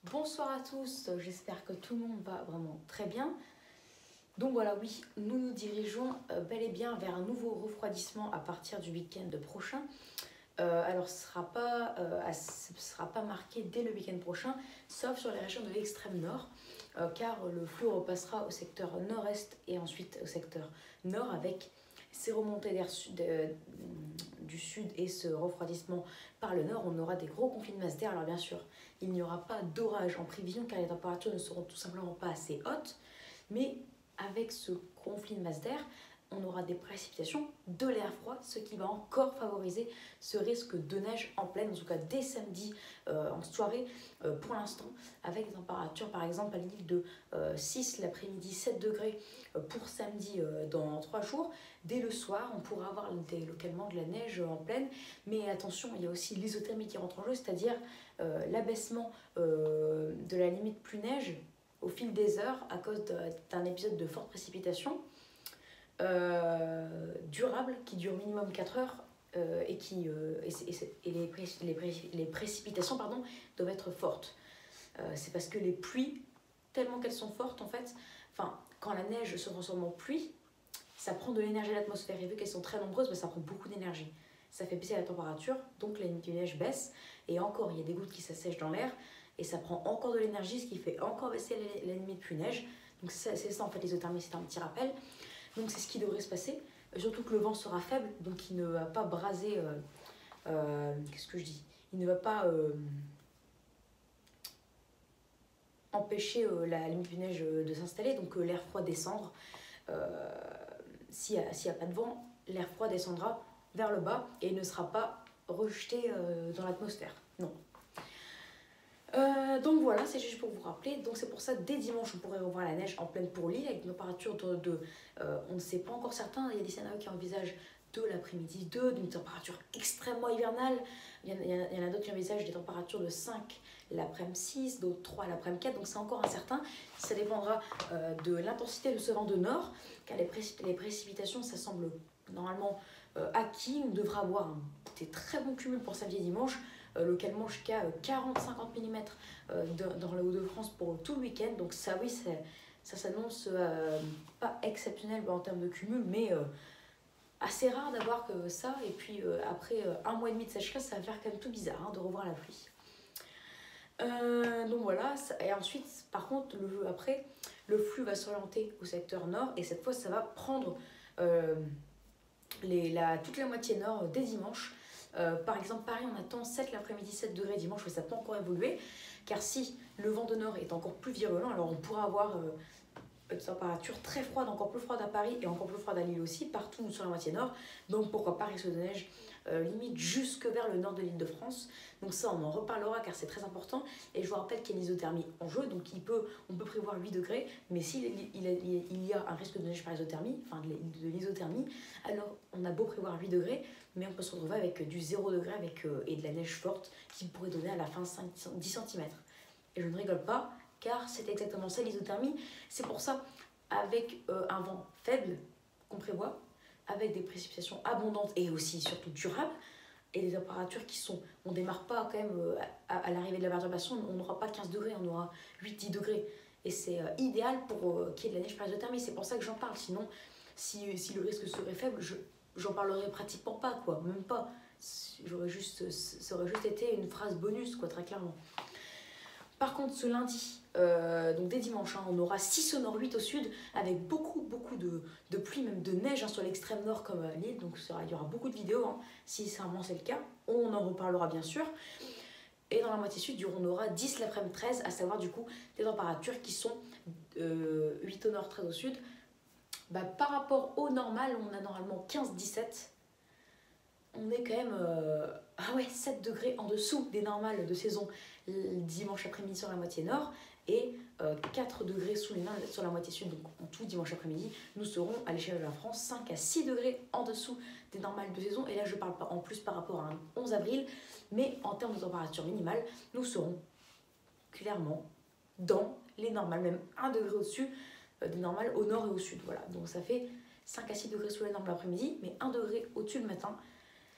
Bonsoir à tous, j'espère que tout le monde va vraiment très bien. Donc voilà, oui, nous nous dirigeons bel et bien vers un nouveau refroidissement à partir du week-end prochain. Alors ce ne sera pas marqué dès le week-end prochain, sauf sur les régions de l'extrême nord, car le flux repassera au secteur nord-est et ensuite au secteur nord avec ces remontées d'air du sud et ce refroidissement par le nord. On aura des gros conflits de masse d'air. Alors bien sûr, il n'y aura pas d'orage en prévision car les températures ne seront tout simplement pas assez hautes, mais avec ce conflit de masse d'air, on aura des précipitations, de l'air froid, ce qui va encore favoriser ce risque de neige en pleine, en tout cas dès samedi en soirée pour l'instant, avec des températures par exemple à l'île de 6 l'après-midi, 7 degrés pour samedi dans 3 jours. Dès le soir, on pourra avoir localement de la neige en pleine, mais attention, il y a aussi l'isothermie qui rentre en jeu, c'est-à-dire l'abaissement de la limite plus neige au fil des heures à cause d'un épisode de forte précipitation durable qui dure minimum 4 heures et les précipitations doivent être fortes. C'est parce que les pluies, tellement qu'elles sont fortes en fait, quand la neige se transforme en pluie, ça prend de l'énergie de l'atmosphère et vu qu'elles sont très nombreuses, ça prend beaucoup d'énergie. Ça fait baisser la température, donc la limite de neige baisse et encore il y a des gouttes qui s'assèchent dans l'air et ça prend encore de l'énergie, ce qui fait encore baisser la limite plus neige. Donc c'est ça en fait l'isothermie, c'est un petit rappel. Donc c'est ce qui devrait se passer, surtout que le vent sera faible, donc il ne va pas braser, qu'est-ce que je dis, il ne va pas empêcher la limite du neige de s'installer, donc l'air froid descendre. S'il n'y a pas de vent, l'air froid descendra vers le bas et il ne sera pas rejeté dans l'atmosphère, non. Donc voilà, c'est juste pour vous rappeler. Donc c'est pour ça dès dimanche on pourrait revoir la neige en pleine pour l'île avec une température on ne sait pas encore certain. Il y a des scénarios qui envisagent de l'après-midi 2, d'une température extrêmement hivernale. Il y en a d'autres qui envisagent des températures de 5 l'après-midi 6, d'autres 3 l'après-midi 4. Donc c'est encore incertain. Ça dépendra de l'intensité de ce vent de nord, car les précipitations ça semble normalement acquis. On devra avoir des très bons cumuls pour samedi et dimanche. Localement jusqu'à 40-50 mm dans le Hauts-de-France pour tout le week-end. Donc ça oui, ça s'annonce pas exceptionnel en termes de cumul, mais assez rare d'avoir que ça. Et puis après un mois et demi de sécheresse, ça va faire quand même tout bizarre de revoir la pluie. Donc voilà, et ensuite par contre après le flux va s'orienter au secteur nord et cette fois ça va prendre toute la moitié nord dès dimanche. Par exemple, Paris, on attend 7 l'après-midi, 7 degrés dimanche, mais ça peut encore évoluer, car si le vent de nord est encore plus virulent, alors on pourra avoir une température très froide, encore plus froide à Paris et encore plus froide à Lille aussi, partout sur la moitié nord. Donc pourquoi pas risque de neige limite jusque vers le nord de l'Île-de-France. Donc ça, on en reparlera car c'est très important. Et je vous rappelle qu'il y a l'isothermie en jeu, donc on peut prévoir 8 degrés, mais s'il y a un risque de neige par isothermie, de l'isothermie, alors on a beau prévoir 8 degrés, mais on peut se retrouver avec du 0 degré et de la neige forte qui pourrait donner à la fin 10 cm. Et je ne rigole pas, car c'est exactement ça l'isothermie. C'est pour ça, avec un vent faible qu'on prévoit, avec des précipitations abondantes et aussi surtout durables, et des températures on ne démarre pas quand même à l'arrivée de la perturbation, on n'aura pas 15 degrés, on aura 8-10 degrés. Et c'est idéal pour qu'il y ait de la neige par isothermie, c'est pour ça que j'en parle. Sinon, si le risque serait faible, j'en parlerai pratiquement pas, quoi, même pas. Ça aurait juste été une phrase bonus, quoi, très clairement. Par contre, ce lundi, donc dès dimanche, on aura 6 au nord, 8 au sud, avec beaucoup de pluie, même de neige sur l'extrême nord comme à Lille. Donc il y aura beaucoup de vidéos, si vraiment c'est le cas. On en reparlera bien sûr. Et dans la moitié sud, on aura 10 l'après-midi 13, à savoir du coup des températures qui sont 8 au nord, 13 au sud. Par rapport au normal, on a normalement 15-17. On est quand même 7 degrés en dessous des normales de saison dimanche après-midi sur la moitié nord et 4 degrés sur la moitié sud. Donc en tout dimanche après-midi, nous serons à l'échelle de la France 5 à 6 degrés en dessous des normales de saison. Et là, je parle pas en plus par rapport à un 11 avril, mais en termes de température minimale, nous serons clairement dans les normales, même 1 degré au-dessus des normales au nord et au sud. Voilà, donc ça fait 5 à 6 degrés sous les normes l'après-midi, mais 1 degré au-dessus le matin.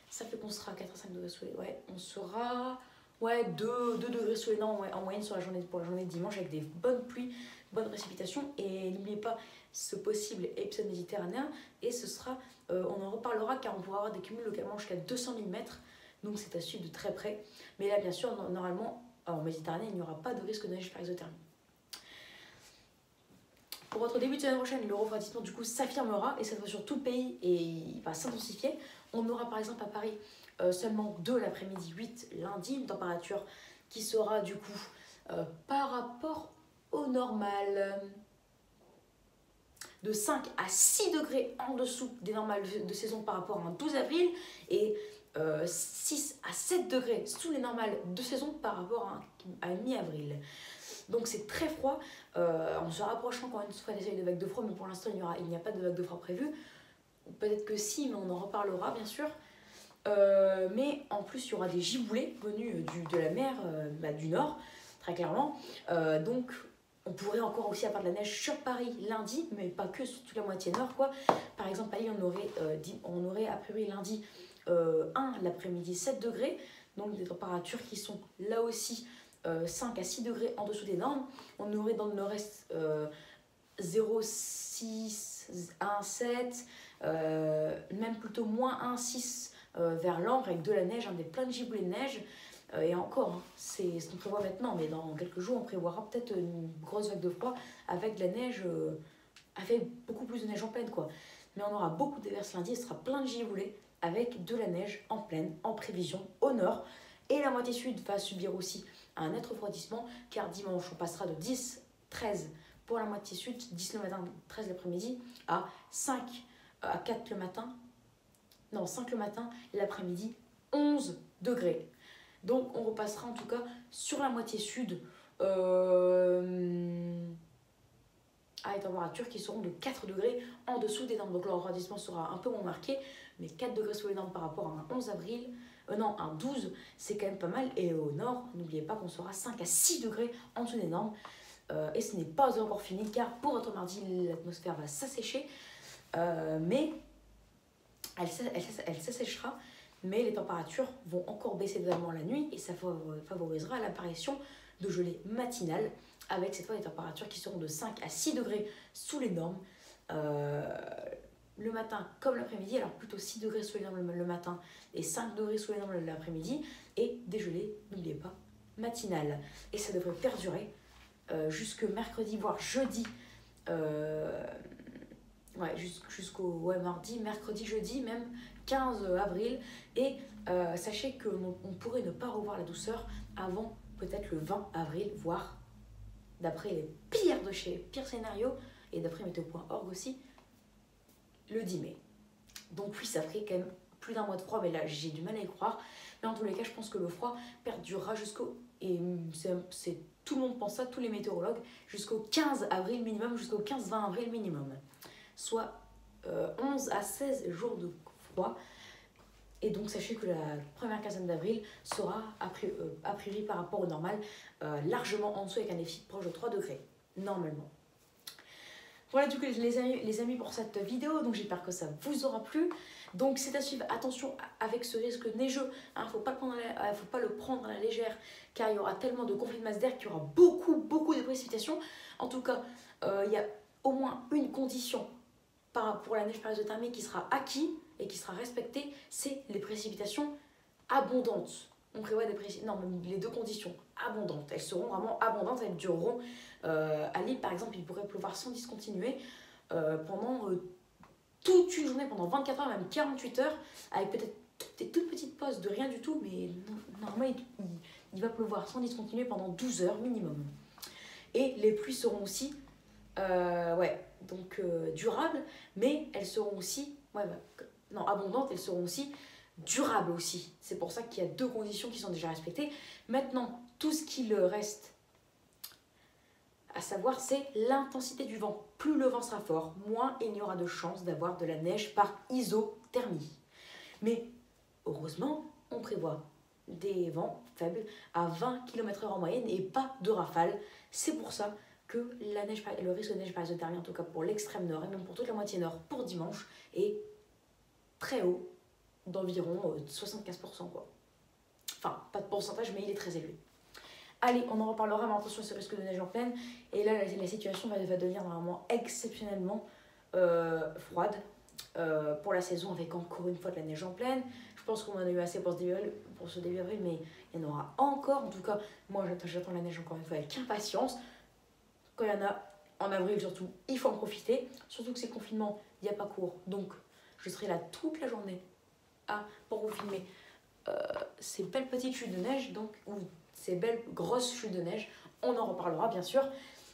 Ça fait qu'on sera à 4 à 5 degrés sous les... Ouais, on sera ouais, 2 degrés sous les normes ouais, en moyenne sur pour la journée de dimanche avec des bonnes pluies, bonnes précipitations. Et n'oubliez pas ce possible épisode méditerranéen. Et ce sera, on en reparlera car on pourra avoir des cumuls localement jusqu'à 200 mm. Donc c'est à suivre de très près. Mais là, bien sûr, normalement, en Méditerranée, il n'y aura pas de risque de neige par exothermie. Pour votre début de semaine prochaine, le refroidissement du coup s'affirmera et cette fois sur tout le pays et il va s'intensifier. On aura par exemple à Paris seulement 2 l'après-midi, 8 lundi, une température qui sera du coup par rapport au normal de 5 à 6 degrés en dessous des normales de saison par rapport à un 12 avril et 6 à 7 degrés sous les normales de saison par rapport à mi-avril. Donc c'est très froid, on se rapproche encore une fois des seuils de vagues de froid, mais pour l'instant il n'y a pas de vague de froid prévue. Peut-être que si, mais on en reparlera bien sûr. Mais en plus il y aura des giboulées venus de la mer du nord, très clairement. Donc on pourrait encore aussi avoir de la neige sur Paris lundi, mais pas que sur toute la moitié nord quoi. Par exemple à Lille on aurait a priori lundi 1 l'après-midi 7 degrés, donc des températures qui sont là aussi 5 à 6 degrés en dessous des normes. On aurait dans le nord-est 0,6, 1,7, même plutôt moins 1,6 vers l'Ambre avec de la neige, des plein de giboulées de neige. Et encore, hein, c'est ce qu'on prévoit maintenant, mais dans quelques jours, on prévoira peut-être une grosse vague de froid avec de la neige, avec beaucoup plus de neige en pleine, quoi. Mais on aura beaucoup de déverses lundi, ce sera plein de giboulées avec de la neige en pleine, en prévision au nord. Et la moitié sud va subir aussi un net refroidissement, car dimanche, on passera de 10, 13 pour la moitié sud, 10 le matin, 13 l'après-midi, à 5, à 4 le matin, non, 5 le matin, l'après-midi, 11 degrés. Donc, on repassera en tout cas sur la moitié sud à des températures qui seront de 4 degrés en dessous des normes. Donc, le refroidissement sera un peu moins marqué, mais 4 degrés sous les normes par rapport à un 11 avril. Non, un 12, c'est quand même pas mal. Et au nord, n'oubliez pas qu'on sera 5 à 6 degrés en dessous des normes. Et ce n'est pas encore fini, car pour votre mardi, l'atmosphère va s'assécher. Mais elle s'asséchera. Mais les températures vont encore baisser totalement la nuit. Et ça favorisera l'apparition de gelées matinales. Avec cette fois des températures qui seront de 5 à 6 degrés sous les normes. Le matin comme l'après-midi, alors plutôt 6 degrés sous les normes le matin et 5 degrés sous les normes l'après-midi, et des gelées, n'oubliez pas, matinales. Et ça devrait perdurer jusque mercredi, voire jeudi, jusqu'au mardi, mercredi, jeudi, même 15 avril. Et sachez qu'on pourrait ne pas revoir la douceur avant peut-être le 20 avril, voire d'après les pires scénarios, et d'après météo.org aussi, le 10 mai. Donc oui, ça ferait quand même plus d'un mois de froid, mais là j'ai du mal à y croire. Mais en tous les cas, je pense que le froid perdurera et tout le monde pense ça, tous les météorologues, jusqu'au 15 avril minimum, jusqu'au 15-20 avril minimum. Soit 11 à 16 jours de froid. Et donc sachez que la première quinzaine d'avril sera, a priori par rapport au normal, largement en dessous avec un déficit proche de 3 degrés, normalement. Voilà du coup les amis pour cette vidéo, donc j'espère que ça vous aura plu. Donc c'est à suivre, attention avec ce risque neigeux, hein, faut pas le prendre à la légère, car il y aura tellement de conflits de masse d'air qu'il y aura beaucoup de précipitations. En tout cas, il y a au moins une condition pour la neige par exothermie qui sera acquis et qui sera respectée, c'est les précipitations abondantes. On prévoit les deux conditions abondantes. Elles seront vraiment abondantes, elles dureront. À Lille, par exemple, il pourrait pleuvoir sans discontinuer pendant toute une journée, pendant 24 heures, même 48 heures, avec peut-être des toutes petites pauses de rien du tout, mais normalement, il va pleuvoir sans discontinuer pendant 12 heures minimum. Et les pluies seront aussi durables, mais elles seront aussi, abondantes, elles seront aussi durables aussi. C'est pour ça qu'il y a deux conditions qui sont déjà respectées. Maintenant, tout ce qu'il reste à savoir, c'est l'intensité du vent. Plus le vent sera fort, moins il y aura de chances d'avoir de la neige par isothermie. Mais heureusement, on prévoit des vents faibles à 20 km/h en moyenne et pas de rafales. C'est pour ça que le risque de neige par isothermie, en tout cas pour l'extrême nord et même pour toute la moitié nord pour dimanche, est très haut, d'environ 75%, quoi. Enfin, pas de pourcentage, mais il est très élevé. Allez, on en reparlera, mais attention à ce risque de neige en pleine. Et là, la situation va devenir vraiment exceptionnellement froide pour la saison, avec encore une fois de la neige en pleine. Je pense qu'on en a eu assez pour ce début avril, mais il y en aura encore. En tout cas, moi, j'attends la neige encore une fois avec impatience. Quand il y en a en avril surtout, il faut en profiter. Surtout que c'est confinement, il n'y a pas cours. Donc, je serai là toute la journée pour vous filmer ces belles petites chutes de neige, donc, ou ces belles grosses chutes de neige. On en reparlera bien sûr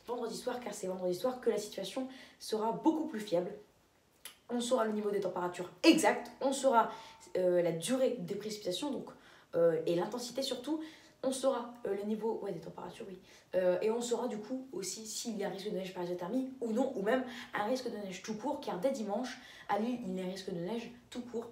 vendredi soir, car c'est vendredi soir que la situation sera beaucoup plus fiable. On saura le niveau des températures exact, on saura la durée des précipitations donc, et l'intensité surtout. On saura le niveau des températures, oui. Et on saura du coup aussi s'il y a un risque de neige par isothermie ou non, ou même un risque de neige tout court, car dès dimanche, à Lille, il y a un risque de neige tout court.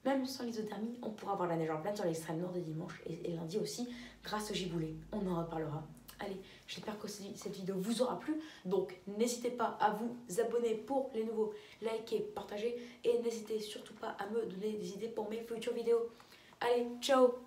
Même sans l'isothermie, on pourra avoir la neige en pleine sur l'extrême nord de dimanche et lundi aussi, grâce au giboulée. On en reparlera. Allez, j'espère que cette vidéo vous aura plu. Donc, n'hésitez pas à vous abonner pour les nouveaux, liker, partager. Et n'hésitez surtout pas à me donner des idées pour mes futures vidéos. Allez, ciao!